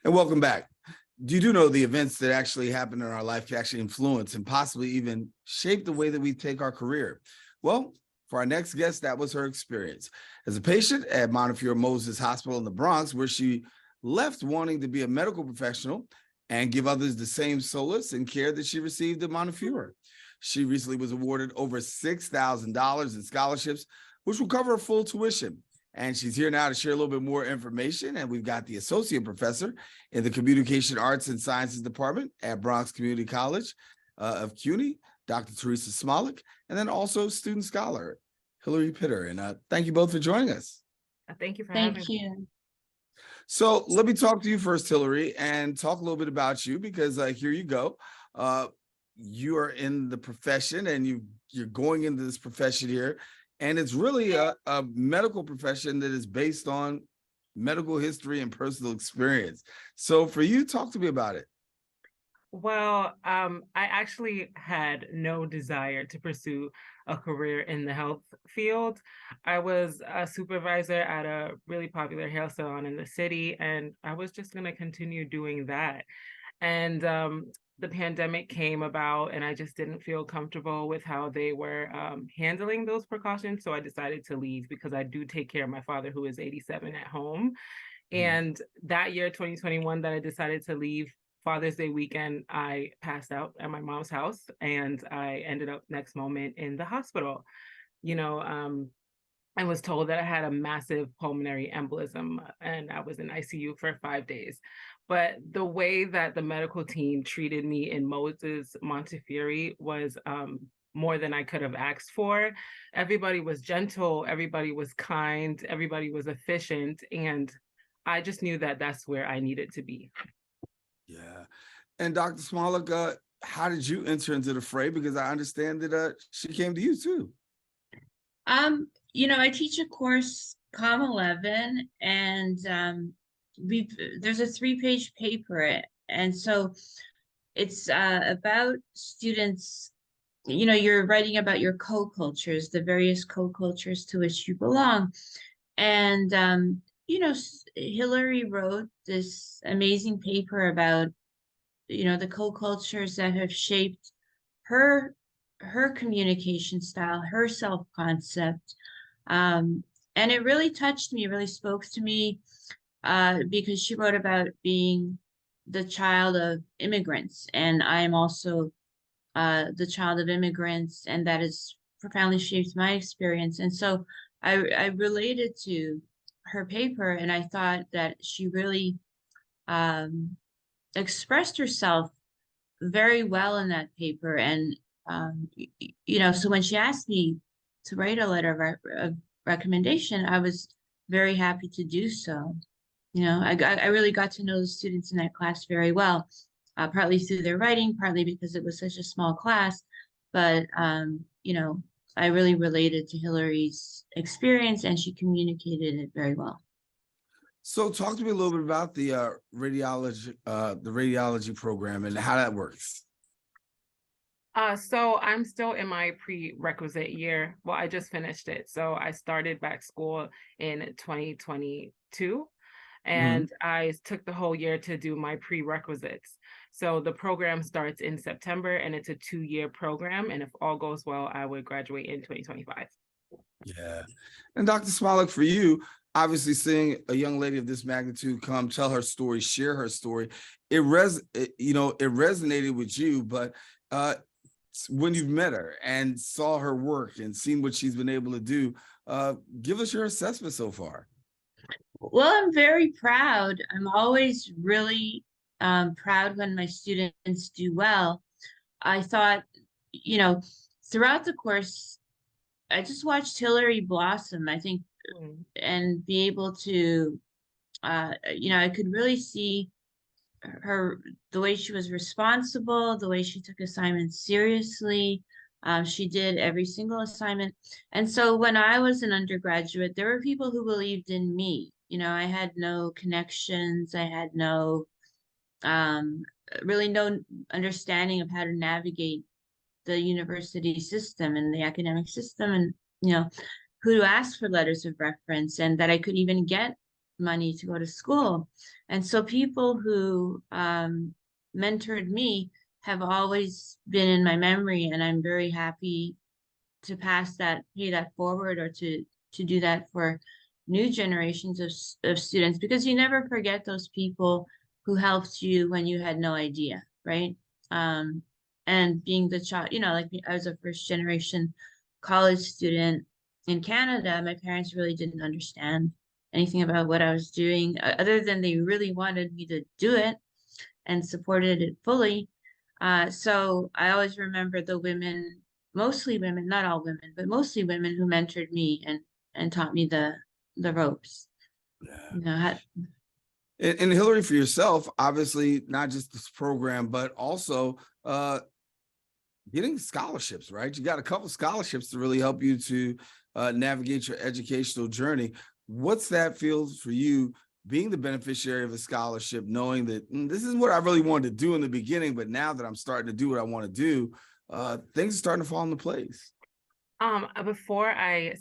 And welcome back. You do know the events that actually happen in our life can actually influence and possibly even shape the way that we take our career. Well, for our next guest, that was her experience as a patient at Montefiore Moses Hospital in the Bronx, where she left wanting to be a medical professional and give others the same solace and care that she received at Montefiore. She recently was awarded over $6,000 in scholarships, which will cover her full tuition. And she's here now to share a little bit more information. And we've got the associate professor in the Communication Arts and Sciences Department at Bronx Community College of CUNY, Dr. Theresa Smalec, and then also student scholar, Hilary Pitter. And thank you both for joining us. Thank you for having me. Thank you. So let me talk to you first, Hilary, and talk a little bit about you, because here you go. You are in the profession and you're going into this profession here. And it's really a medical profession that is based on medical history and personal experience. So for you, talk to me about it. Well, I actually had no desire to pursue a career in the health field. I was a supervisor at a really popular hair salon in the city, and I was just going to continue doing that. And the pandemic came about, and I just didn't feel comfortable with how they were handling those precautions. So I decided to leave because I do take care of my father, who is 87, at home. And that year, 2021, that I decided to leave, Father's Day weekend, I passed out at my mom's house, and I ended up next moment in the hospital. I was told that I had a massive pulmonary embolism, and I was in ICU for 5 days. But the way that the medical team treated me in Moses Montefiore was more than I could have asked for. Everybody was gentle, everybody was kind, everybody was efficient, and I just knew that that's where I needed to be. Yeah. And Dr. Smalec, how did you enter into the fray? Because I understand that she came to you too. I teach a course, Com 11, and there's a 3-page paper, and so it's about students. You're writing about your co-cultures, the various co-cultures to which you belong, and Hilary wrote this amazing paper about the co-cultures that have shaped her communication style, her self-concept. And it really touched me, really spoke to me, because she wrote about being the child of immigrants. And I am also the child of immigrants, and that has profoundly shaped my experience. And so I related to her paper, and I thought that she really expressed herself very well in that paper. And so when she asked me to write a letter of recommendation, I was very happy to do so. I really got to know the students in that class very well, partly through their writing, partly because it was such a small class. But I really related to Hilary's experience, and she communicated it very well. So talk to me a little bit about the radiology program and how that works. So I'm still in my prerequisite year. Well, I just finished it. So I started back school in 2022, and I took the whole year to do my prerequisites. So the program starts in September, and it's a 2-year program. And if all goes well, I would graduate in 2025. Yeah. And Dr. Smalec, for you, obviously seeing a young lady of this magnitude come tell her story, share her story, it resonated with you, but when you've met her and saw her work and seen what she's been able to do, give us your assessment so far. Well, I'm very proud. I'm always really proud when my students do well. I thought, throughout the course, I just watched Hilary blossom, I think, and be able to, I could really see her, the way she was responsible, the way she took assignments seriously. She did every single assignment. And so when I was an undergraduate, there were people who believed in me. I had no connections. I had really no understanding of how to navigate the university system and the academic system, and who to ask for letters of reference, and that I could even get money to go to school. And so people who mentored me have always been in my memory, and I'm very happy to pay that forward, or to do that for new generations of students, because you never forget those people who helped you when you had no idea, right? And being the child, like I was a first generation college student in Canada, my parents really didn't understand anything about what I was doing, other than they really wanted me to do it and supported it fully. So I always remember the women, mostly women, not all women, but mostly women, who mentored me and taught me the ropes. Yeah. And Hilary, for yourself, obviously not just this program, but also getting scholarships, right? You got a couple scholarships to really help you to navigate your educational journey. What's that feel for you, being the beneficiary of a scholarship, knowing that this is what I really wanted to do in the beginning, but now that I'm starting to do what I want to do, things are starting to fall into place? Before I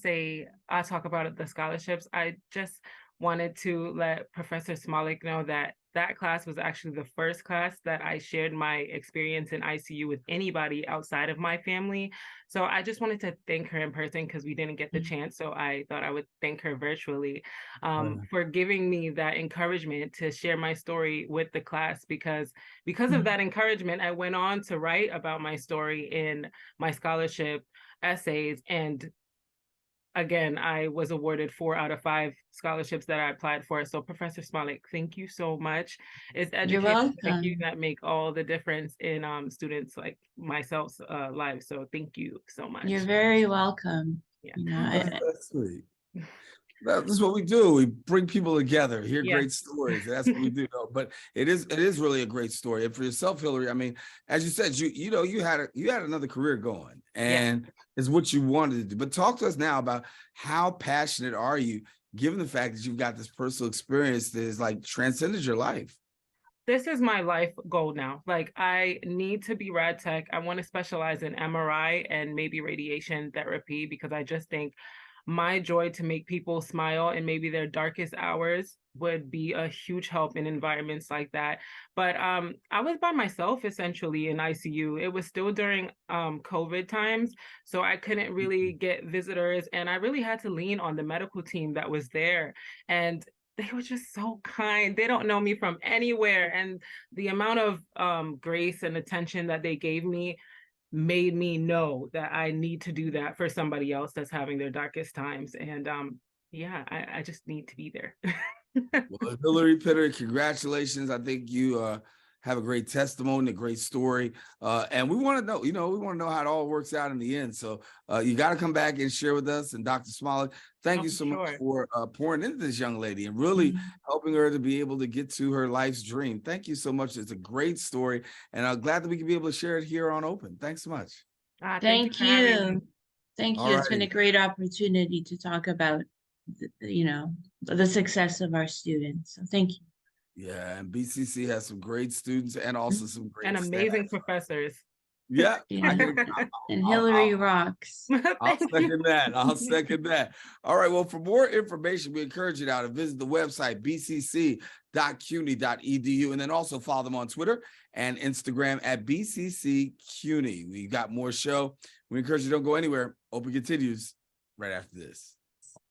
talk about the scholarships, I just wanted to let Professor Smalec know that that class was actually the first class that I shared my experience in ICU with anybody outside of my family. So I just wanted to thank her in person, because we didn't get the chance. So I thought I would thank her virtually for giving me that encouragement to share my story with the class, because of that encouragement, I went on to write about my story in my scholarship essays. And again, I was awarded 4 out of 5 scholarships that I applied for. So Professor Smalec, thank you so much. It's You're educators like you welcome. that make all the difference in students like myself's lives. So thank you so much. You're very welcome. Yeah. That's sweet. That's what we do. We bring people together, hear Yeah. great stories. That's what we do. But it is really a great story. And for yourself, Hilary, I mean, as you said, you had another career going, and it's what you wanted to do. But talk to us now about how passionate are you, given the fact that you've got this personal experience that is like transcended your life. This is my life goal now. Like, I need to be rad tech. I want to specialize in MRI and maybe radiation therapy, because I just think my joy to make people smile in maybe their darkest hours would be a huge help in environments like that. But I was by myself essentially in ICU. It was still during COVID times, so I couldn't really get visitors, and I really had to lean on the medical team that was there. And they were just so kind. They don't know me from anywhere, and the amount of grace and attention that they gave me made me know that I need to do that for somebody else that's having their darkest times. And I just need to be there. Well, Hilary Pitter, congratulations. I think you have a great testimony, a great story. And we want to know, how it all works out in the end. So you got to come back and share with us. And Dr. Smalec, thank you so much for pouring into this young lady and really helping her to be able to get to her life's dream. Thank you so much. It's a great story. And I'm glad that we can be able to share it here on Open. Thanks so much. Thank you. Thank you. It's been a Alrighty. great opportunity to talk about, the success of our students. So thank you. Yeah, and BCC has some great students and also some great and amazing staff. professors. Yeah, Yeah. And Hilary rocks. I'll second that. I'll second that. All right. Well, for more information, we encourage you now to visit the website, bcc.cuny.edu, and then also follow them on Twitter and Instagram at BCCCUNY. We got more show. We encourage you to don't go anywhere. Open continues right after this.